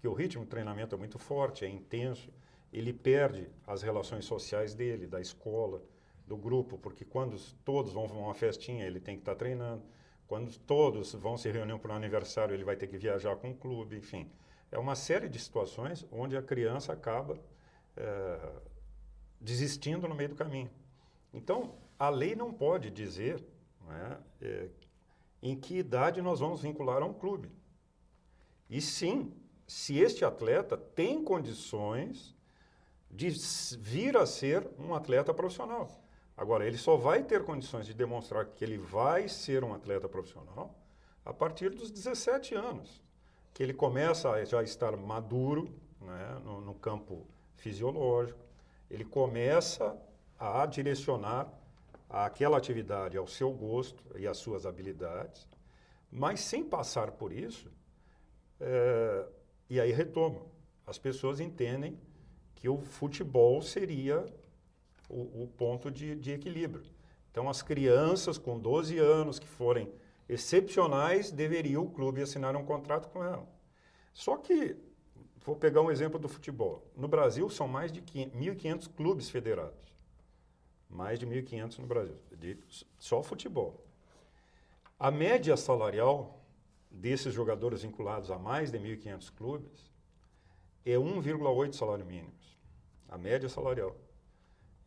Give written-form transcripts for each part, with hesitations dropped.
porque o ritmo de treinamento é muito forte, é intenso, ele perde as relações sociais dele, da escola, do grupo, porque quando todos vão para uma festinha, ele tem que estar treinando, quando todos vão se reunir para um aniversário, ele vai ter que viajar com o clube, enfim. É uma série de situações onde a criança acaba desistindo no meio do caminho. Então, a lei não pode dizer, né, em que idade nós vamos vincular a um clube. E sim, se este atleta tem condições de vir a ser um atleta profissional. Agora, ele só vai ter condições de demonstrar que ele vai ser um atleta profissional a partir dos 17 anos, que ele começa a já estar maduro, né, no campo fisiológico, ele começa a direcionar aquela atividade ao seu gosto e às suas habilidades, mas sem passar por isso, e aí retomo, as pessoas entendem que o futebol seria o ponto de equilíbrio. Então, as crianças com 12 anos que forem excepcionais, deveria o clube assinar um contrato com ela. Só que, vou pegar um exemplo do futebol. No Brasil, são mais de 1.500 clubes federados. Mais de 1.500 no Brasil, só futebol. A média salarial desses jogadores vinculados a mais de 1.500 clubes é 1,8 salário mínimos. A média salarial.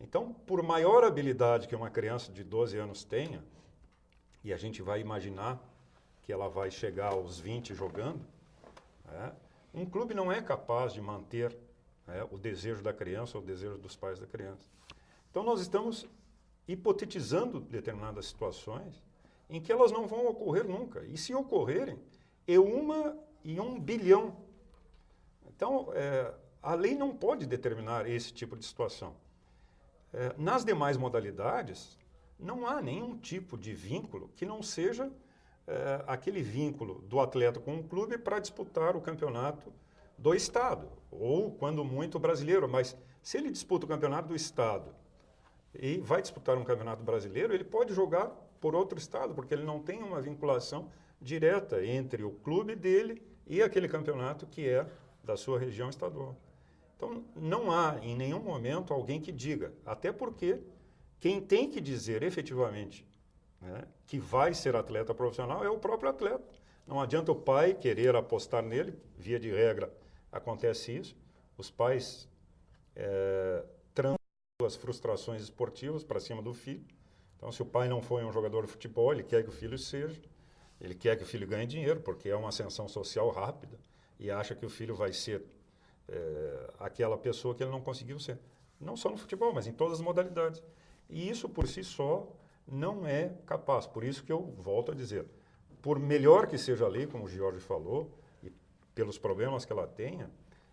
Então, por maior habilidade que uma criança de 12 anos tenha, e a gente vai imaginar que ela vai chegar aos 20 jogando, né, um clube não é capaz de manter, né, o desejo da criança ou o desejo dos pais da criança. Então, nós estamos hipotetizando determinadas situações em que elas não vão ocorrer nunca. E se ocorrerem, é 1 em 1 bilhão. Então, a lei não pode determinar esse tipo de situação. Nas demais modalidades, não há nenhum tipo de vínculo que não seja aquele vínculo do atleta com o clube para disputar o campeonato do Estado, ou, quando muito, o brasileiro. Mas, se ele disputa o campeonato do Estado e vai disputar um campeonato brasileiro, ele pode jogar por outro Estado, porque ele não tem uma vinculação direta entre o clube dele e aquele campeonato que é da sua região estadual. Então, não há em nenhum momento alguém que diga, até porque quem tem que dizer efetivamente, né, que vai ser atleta profissional é o próprio atleta. Não adianta o pai querer apostar nele, via de regra acontece isso, os pais transferem as frustrações esportivas para cima do filho. Então, se o pai não foi um jogador de futebol, ele quer que o filho seja, ele quer que o filho ganhe dinheiro, porque é uma ascensão social rápida, e acha que o filho vai ser aquela pessoa que ele não conseguiu ser. Não só no futebol, mas em todas as modalidades. E isso, por si só, não é capaz. Por isso que eu volto a dizer, por melhor que seja a lei, como o Jorge falou, e pelos problemas que ela tenha,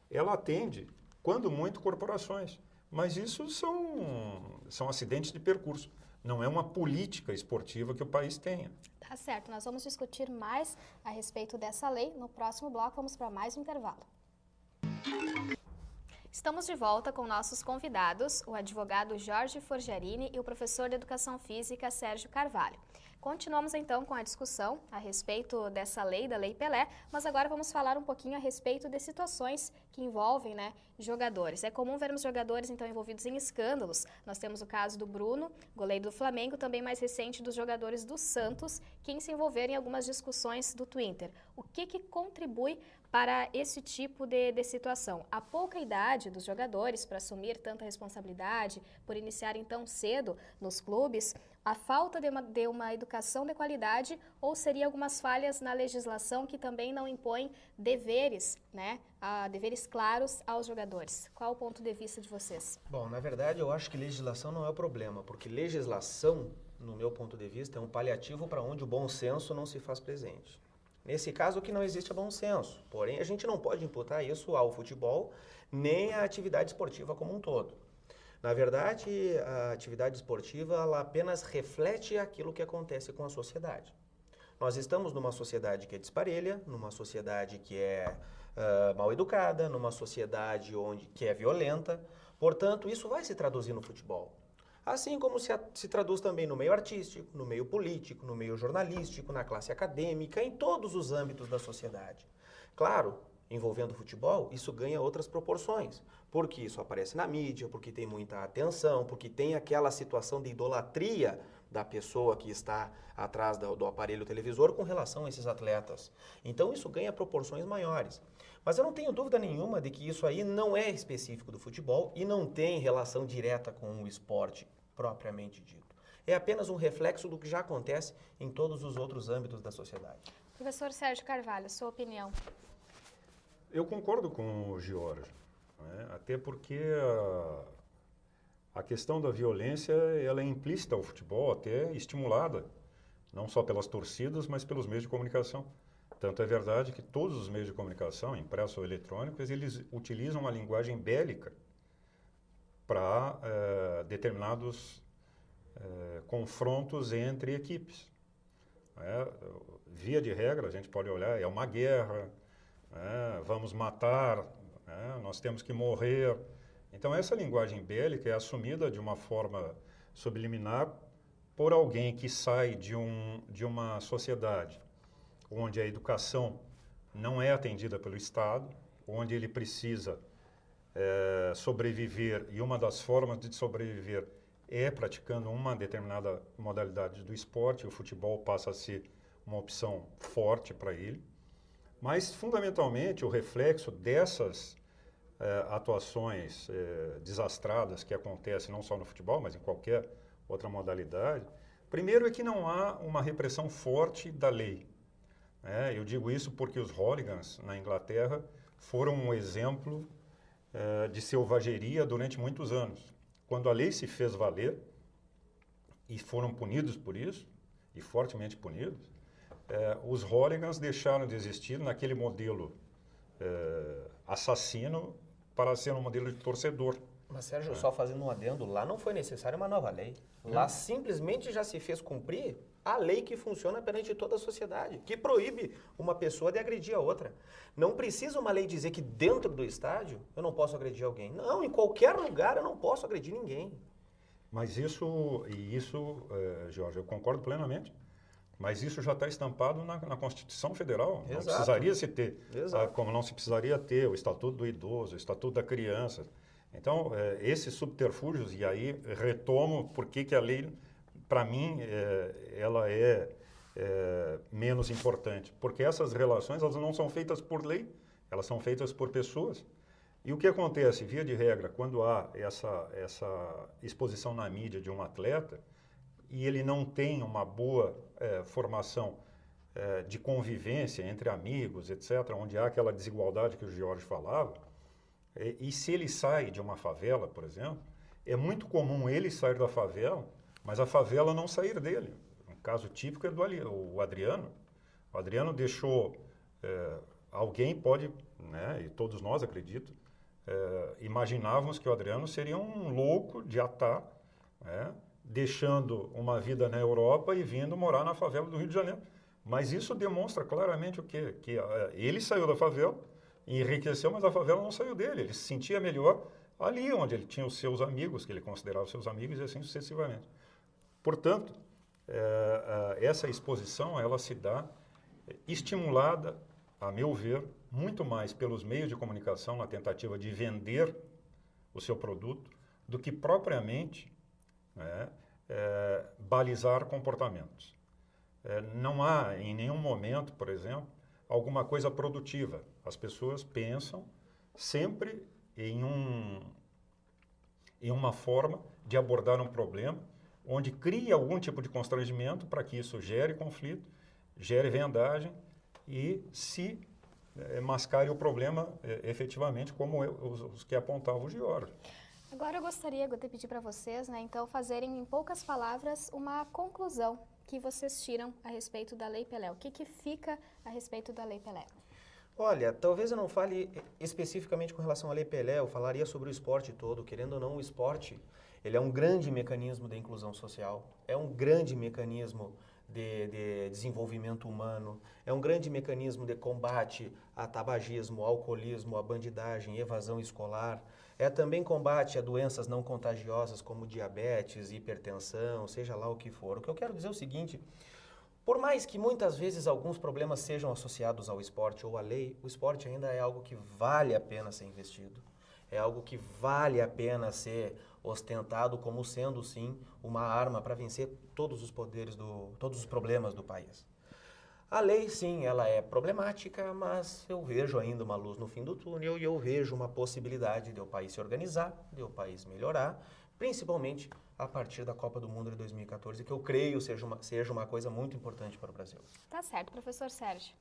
ela atende, quando muito, corporações. Mas isso são acidentes de percurso. Não é uma política esportiva que o país tenha. Tá certo. Nós vamos discutir mais a respeito dessa lei no próximo bloco. Vamos para mais um intervalo. Estamos de volta com nossos convidados, o advogado Jorge Forgiarini e o professor de Educação Física Sérgio Carvalho. Continuamos então com a discussão a respeito dessa lei, da Lei Pelé, mas agora vamos falar um pouquinho a respeito de situações que envolvem, né, jogadores. É comum vermos jogadores então envolvidos em escândalos. Nós temos o caso do Bruno, goleiro do Flamengo, também mais recente dos jogadores do Santos, que se envolveram em algumas discussões do Twitter. O que contribui para esse tipo de situação? A pouca idade dos jogadores para assumir tanta responsabilidade, por iniciarem tão cedo nos clubes, a falta de uma educação de qualidade, ou seria algumas falhas na legislação que também não impõem deveres, né, deveres claros aos jogadores? Qual o ponto de vista de vocês? Bom, na verdade eu acho que legislação não é o problema, porque legislação, no meu ponto de vista, é um paliativo para onde o bom senso não se faz presente. Nesse caso, que não existe bom senso. Porém, a gente não pode imputar isso ao futebol, nem à atividade esportiva como um todo. Na verdade, a atividade esportiva ela apenas reflete aquilo que acontece com a sociedade. Nós estamos numa sociedade que é desparelha, numa sociedade que é mal educada, numa sociedade que é violenta. Portanto, isso vai se traduzir no futebol. Assim como se traduz também no meio artístico, no meio político, no meio jornalístico, na classe acadêmica, em todos os âmbitos da sociedade. Claro envolvendo futebol, isso ganha outras proporções. Porque isso aparece na mídia, porque tem muita atenção, porque tem aquela situação de idolatria da pessoa que está atrás do aparelho televisor com relação a esses atletas. Então isso ganha proporções maiores. Mas eu não tenho dúvida nenhuma de que isso aí não é específico do futebol e não tem relação direta com o esporte propriamente dito. É apenas um reflexo do que já acontece em todos os outros âmbitos da sociedade. Professor Sérgio Carvalho, sua opinião? Eu concordo com o Giorgio, né? Até porque a questão da violência ela é implícita ao futebol, até estimulada, não só pelas torcidas, mas pelos meios de comunicação. Tanto é verdade que todos os meios de comunicação, impressos ou eletrônicos, eles utilizam uma linguagem bélica para determinados confrontos entre equipes. Via de regra, a gente pode olhar, é uma guerra, vamos matar, nós temos que morrer. Então, essa linguagem bélica é assumida de uma forma subliminar por alguém que sai de uma sociedade onde a educação não é atendida pelo Estado, onde ele precisa sobreviver, e uma das formas de sobreviver é praticando uma determinada modalidade do esporte. O futebol passa a ser uma opção forte para ele. Mas, fundamentalmente, o reflexo dessas atuações desastradas que acontecem não só no futebol, mas em qualquer outra modalidade, primeiro é que não há uma repressão forte da lei. Eu digo isso porque os hooligans na Inglaterra foram um exemplo de selvageria durante muitos anos. Quando a lei se fez valer e foram punidos por isso, e fortemente punidos, os hooligans deixaram de existir naquele modelo assassino para ser um modelo de torcedor. Mas, Sérgio, só fazendo um adendo, lá não foi necessária uma nova lei. Lá simplesmente já se fez cumprir a lei que funciona perante toda a sociedade, que proíbe uma pessoa de agredir a outra. Não precisa uma lei dizer que dentro do estádio eu não posso agredir alguém. Não, em qualquer lugar eu não posso agredir ninguém. Mas isso, Jorge, eu concordo plenamente, mas isso já está estampado na Constituição Federal. Exato. Não precisaria se ter, Exato. como não se precisaria ter o Estatuto do Idoso, o Estatuto da Criança. Então, esses subterfúgios, e aí retomo por que a lei, para mim, ela é menos importante. Porque essas relações, elas não são feitas por lei, elas são feitas por pessoas. E o que acontece, via de regra, quando há essa exposição na mídia de um atleta, e ele não tem uma boa formação de convivência entre amigos, etc., onde há aquela desigualdade que o Jorge falava, e se ele sai de uma favela, por exemplo, é muito comum ele sair da favela, mas a favela não sair dele. Um caso típico é do Adriano. O Adriano deixou, alguém pode, né, e todos nós acredito, imaginávamos que o Adriano seria um louco de atar, deixando uma vida na Europa e vindo morar na favela do Rio de Janeiro. Mas isso demonstra claramente o quê? Que ele saiu da favela, enriqueceu, mas a favela não saiu dele. Ele se sentia melhor ali onde ele tinha os seus amigos, que ele considerava seus amigos, e assim sucessivamente. Portanto, essa exposição, ela se dá estimulada, a meu ver, muito mais pelos meios de comunicação na tentativa de vender o seu produto, do que propriamente balizar comportamentos. Não há, em nenhum momento, por exemplo, alguma coisa produtiva. As pessoas pensam sempre em uma forma de abordar um problema onde cria algum tipo de constrangimento para que isso gere conflito, gere vendagem e se mascare o problema efetivamente, como os que apontavam o Giorgio. Agora eu gostaria de pedir para vocês, então, fazerem em poucas palavras uma conclusão que vocês tiram a respeito da Lei Pelé. O que fica a respeito da Lei Pelé? Olha, talvez eu não fale especificamente com relação à Lei Pelé, eu falaria sobre o esporte todo. Querendo ou não, o esporte, ele é um grande mecanismo de inclusão social, é um grande mecanismo de desenvolvimento humano, é um grande mecanismo de combate a tabagismo, alcoolismo, a bandidagem, evasão escolar, é também combate a doenças não contagiosas como diabetes, hipertensão, seja lá o que for. O que eu quero dizer é o seguinte, Por mais que muitas vezes alguns problemas sejam associados ao esporte ou à lei, o esporte ainda é algo que vale a pena ser investido. É algo que vale a pena ser ostentado como sendo, sim, uma arma para vencer todos os todos os problemas do país. A lei, sim, ela é problemática, mas eu vejo ainda uma luz no fim do túnel e eu vejo uma possibilidade de o país se organizar, de o país melhorar, principalmente a partir da Copa do Mundo de 2014, que eu creio seja uma coisa muito importante para o Brasil. Tá certo, professor Sérgio.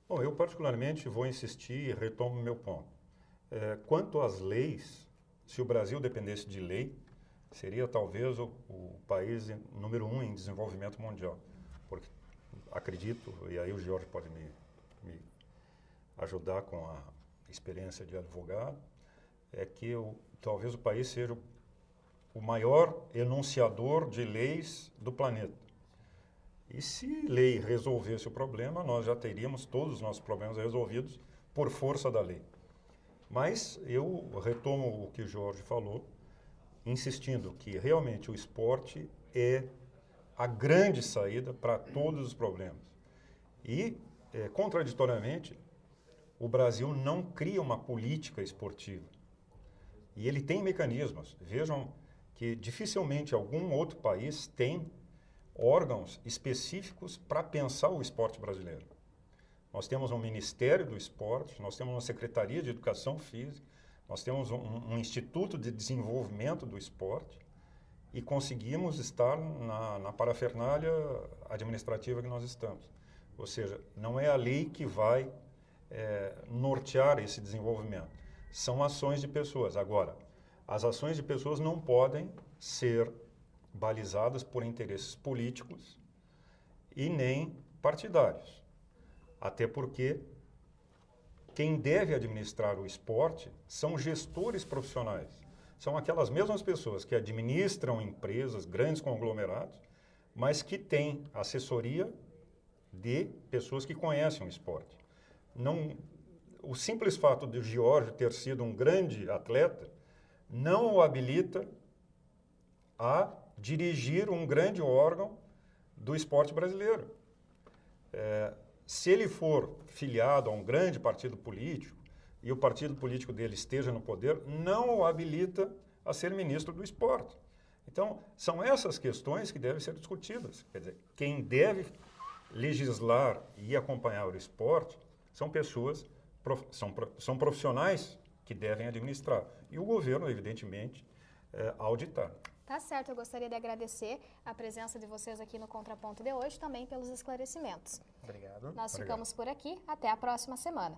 Bom, eu particularmente vou insistir e retomo meu ponto. Quanto às leis, se o Brasil dependesse de lei, seria talvez o país número 1 em desenvolvimento mundial. Porque acredito, e aí o Jorge pode me ajudar com a experiência de advogado, é que talvez o país seja o maior enunciador de leis do planeta. E se lei resolvesse o problema, nós já teríamos todos os nossos problemas resolvidos por força da lei. Mas eu retomo o que o Jorge falou, insistindo que realmente o esporte é a grande saída para todos os problemas. E, contraditoriamente, o Brasil não cria uma política esportiva. E ele tem mecanismos. Vejam que dificilmente algum outro país tem órgãos específicos para pensar o esporte brasileiro. Nós temos um Ministério do Esporte, nós temos uma Secretaria de Educação Física, nós temos um Instituto de Desenvolvimento do Esporte e conseguimos estar na parafernália administrativa que nós estamos. Ou seja, não é a lei que vai nortear esse desenvolvimento. São ações de pessoas. Agora, as ações de pessoas não podem ser balizadas por interesses políticos e nem partidários. Até porque quem deve administrar o esporte são gestores profissionais. São aquelas mesmas pessoas que administram empresas, grandes conglomerados, mas que têm assessoria de pessoas que conhecem o esporte. O simples fato de Jorge ter sido um grande atleta não o habilita a dirigir um grande órgão do esporte brasileiro. Se ele for filiado a um grande partido político e o partido político dele esteja no poder, não o habilita a ser ministro do esporte. Então, são essas questões que devem ser discutidas. Quer dizer, quem deve legislar e acompanhar o esporte são pessoas, são profissionais que devem administrar. E o governo, evidentemente, auditar. Tá certo, eu gostaria de agradecer a presença de vocês aqui no Contraponto de hoje, também pelos esclarecimentos. Obrigado. Nós ficamos por aqui, até a próxima semana.